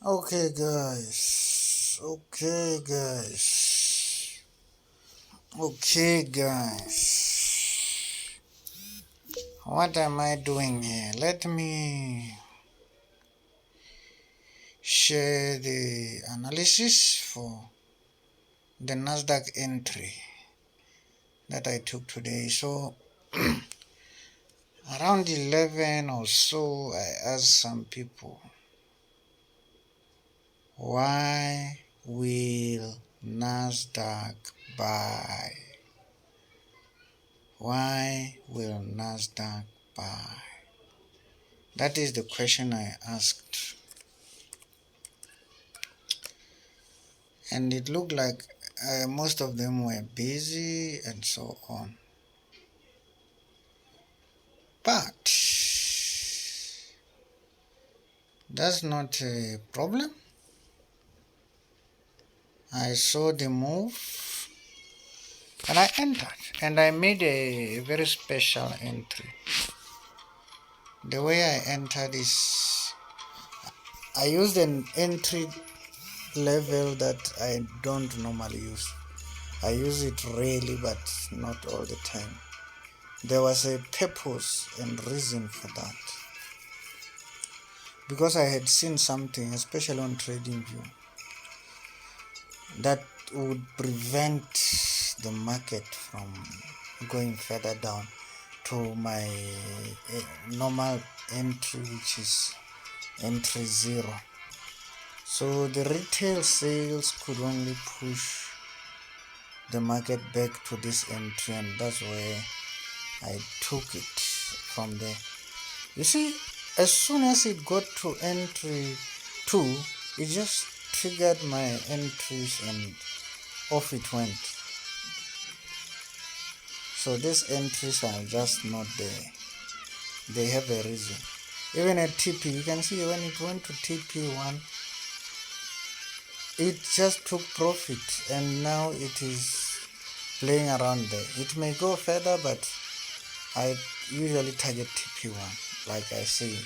Okay, guys. What am I doing here? Let me share the analysis for the Nasdaq entry that I took today. So, around 11 or so, I asked some people, why will Nasdaq buy? Why will Nasdaq buy? That is the question I asked. And it looked like most of them were busy and so on. But that's not a problem. I saw the move and I entered, and I made a very special entry. The way I entered is I used an entry level that I don't normally use. I use it rarely, but not all the time. There was a purpose and reason for that, because I had seen something, especially on TradingView, that would prevent the market from going further down to my normal entry, which is entry 0. So the retail sales could only push the market back to this entry, and that's where I took it from there. You see, as soon as it got to entry 2, it just triggered my entries and off it went. So these entries are just not there. They have a reason. Even at TP, you can see when it went to TP1, it just took profit, and now it is playing around there. It may go further, but I usually target TP1, like I say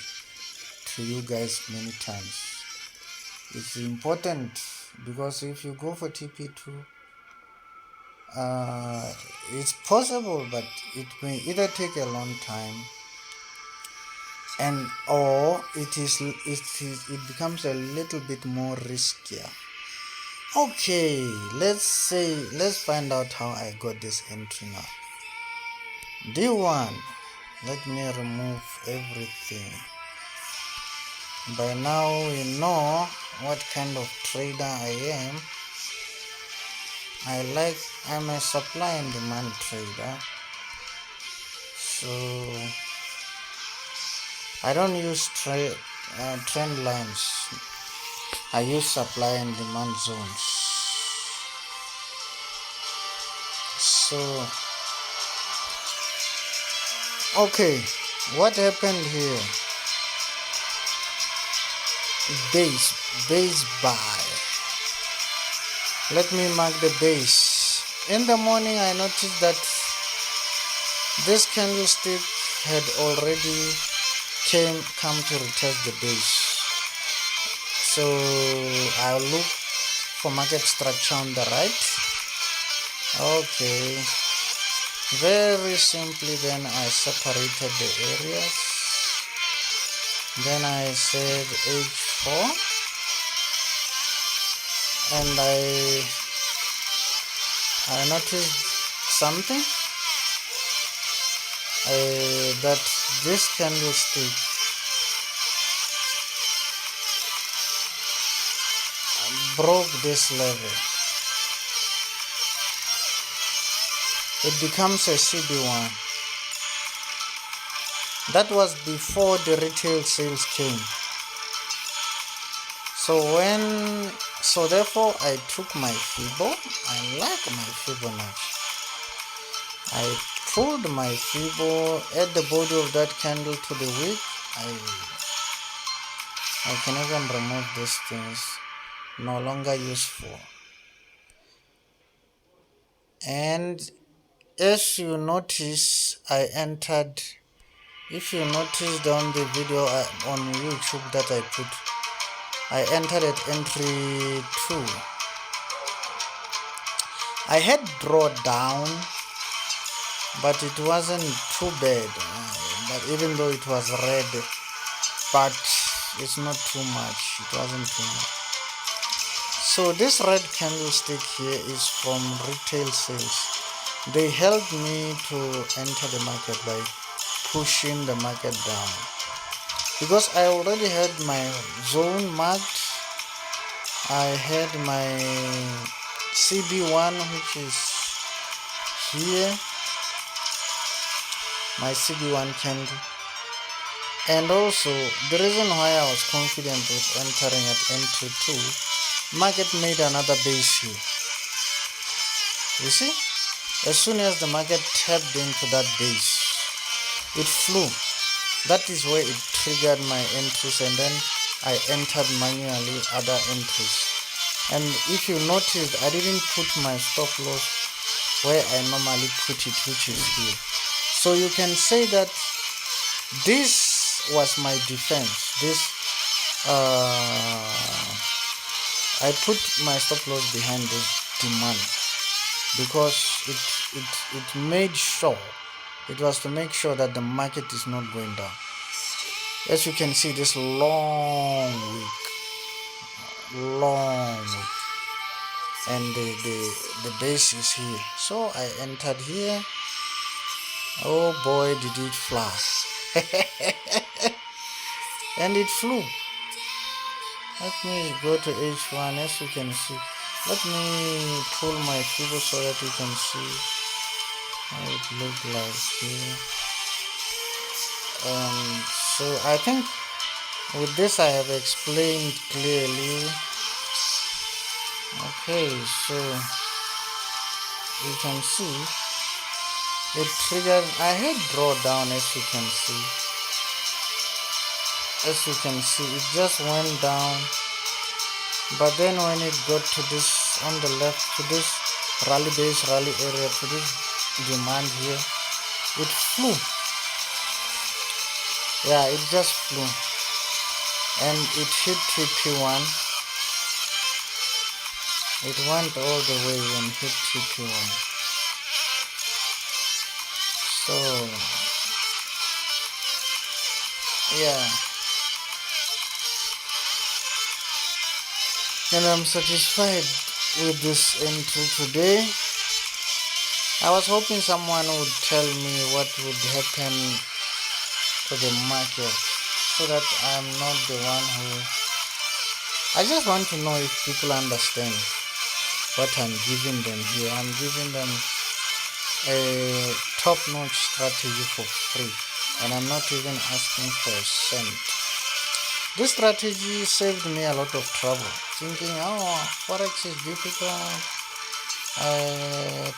to you guys many times. It's important, because if you go for TP2, it's possible, but it may either take a long time, and or it becomes a little bit more riskier. Okay, let's find out how I got this entry now. D1, let me remove everything. By now we know what kind of trader I am. I'm a supply and demand trader, so I don't use trend lines. I use supply and demand zones. So, okay, what happened here? Base buy. Let me mark the base. In the morning, I noticed that this candlestick had already come to retest the base. So I'll look for market structure on the right. Okay, very simply, then I separated the areas. Then I said H4, and I noticed something, that this candlestick broke this level. It becomes a CB1. That was before the retail sales came. So therefore I took my Fibo. I like my Fibonacci. I pulled my Fibo at the body of that candle to the wick. I can even remove these things, no longer useful. And as you notice, I entered. If you noticed on the video on YouTube that I put, I entered at entry 2. I had drawdown, but it wasn't too bad. But even though it was red, but it's not too much. It wasn't too much. So this red candlestick here is from retail sales. They helped me to enter the market by pushing the market down, because I already had my zone marked. I had my CB1, which is here, my CB1 candle. And also the reason why I was confident with entering at entry 2, market made another base here. You see, as soon as the market tapped into that base, it flew. That is where it triggered my entries, and then I entered manually other entries. And if you noticed, I didn't put my stop loss where I normally put it, which is here. So you can say that this was my defense. I put my stop loss behind this demand, because it made sure, it was to make sure that the market is not going down. As you can see, this long wick, and the base is here. So I entered here. Oh boy, did it fly. And it flew. Let me go to H1. As you can see, let me pull my Fibonacci so that you can see how it looks like here. So I think with this I have explained clearly. Okay, so you can see it triggered. I had drawdown, as you can see. It just went down, but then when it got to this on the left, to this rally area, to this demand here, it flew. Yeah, it just flew, and it hit TP1. It went all the way and hit TP1. So yeah, and I'm satisfied with this entry today. I was hoping someone would tell me what would happen to the market, so that I'm not the one who... I just want to know if people understand what I'm giving them here. I'm giving them a top-notch strategy for free, and I'm not even asking for a cent. This strategy saved me a lot of trouble, thinking, oh, Forex is difficult,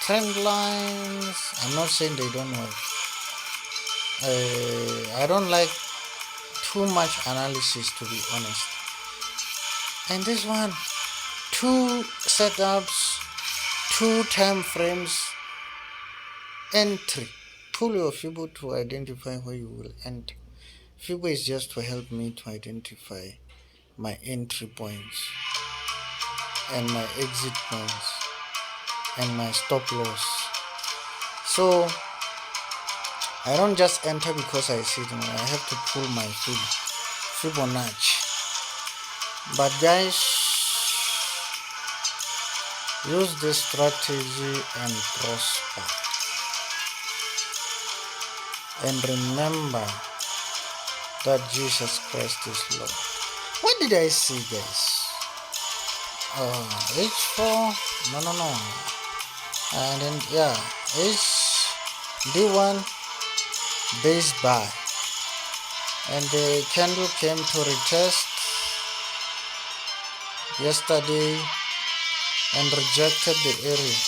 trend lines. I'm not saying they don't work. I don't like too much analysis, to be honest. And this one, 2 setups, 2 time frames, entry. Pull your Fibo to identify where you will enter. Fibo is just to help me to identify my entry points and my exit points and my stop loss. So I don't just enter because I see them. I have to pull my Fibonacci. But guys, use this strategy and prosper. And remember that Jesus Christ is Lord. What did I see, guys? H4, no. And then yeah, D1 base buy, and the candle came to retest yesterday and rejected the area,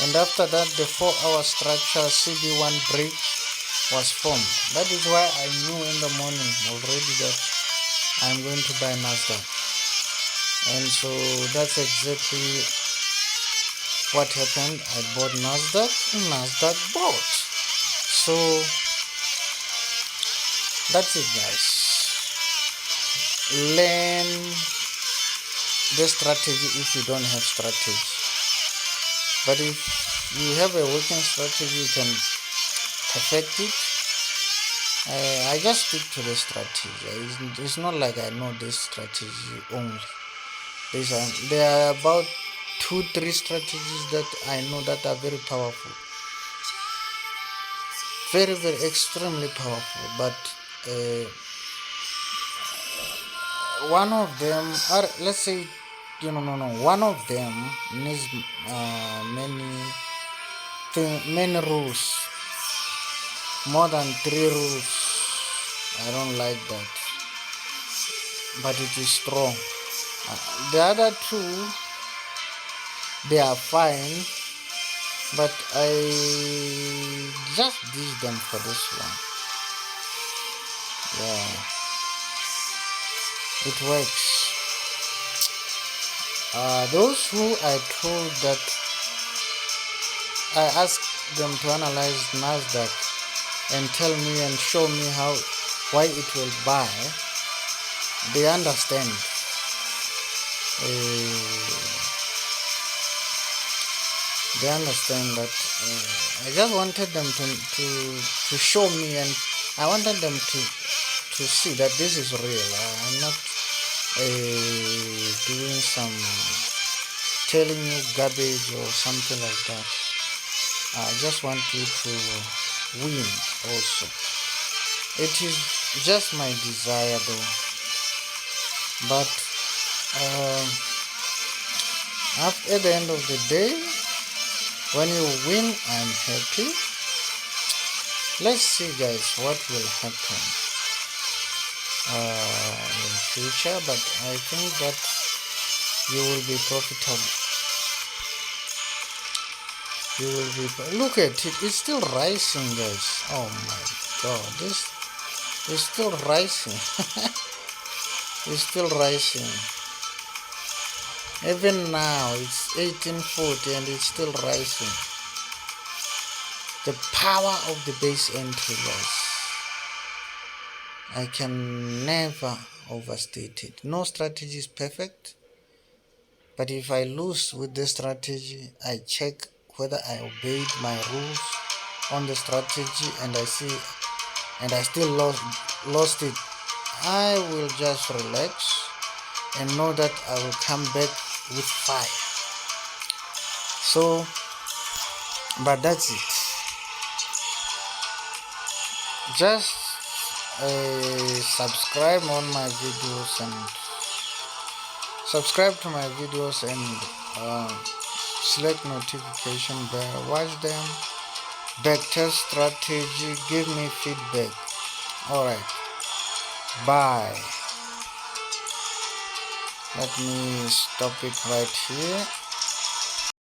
and after that the 4-hour structure CB1 break was formed. That is why I knew in the morning already that I'm going to buy Nasdaq, and so that's exactly what happened. I bought Nasdaq and Nasdaq bought. So that's it, guys. Learn the strategy if you don't have strategy. But if you have a working strategy, you can perfect it. I just stick to the strategy. It's not like I know this strategy only. There are about 2-3 strategies that I know that are very powerful, very extremely powerful. But one of them, or let's say, one of them needs many rules, more than 3 rules. I don't like that, but it is strong. The other 2, they are fine, but I just ditch them for this one. Yeah, it works. Those who I told that I asked them to analyze Nasdaq and tell me and show me why it will buy, they understand. They understand that I just wanted them to show me, and I wanted them to see that this is real. I'm not doing some telling you garbage or something like that. I just want you to win also. It is just my desire though. But at the end of the day, when you win, I'm happy. Let's see, guys, what will happen in future, but I think that you will be profitable. Look at it, it's still rising, guys. Oh my god, this is still rising. It's still rising. Even now it's 1840 and it's still rising. The power of the base entry, guys, I can never overstate it. No strategy is perfect, but if I lose with the strategy, I check whether I obeyed my rules on the strategy and I still lost it. I will just relax and know that I will come back with fire. So, but that's it. Just subscribe on my videos and subscribe to my videos and select notification bell. Watch them, backtest strategy, give me feedback. Alright, bye. Let me stop it right here.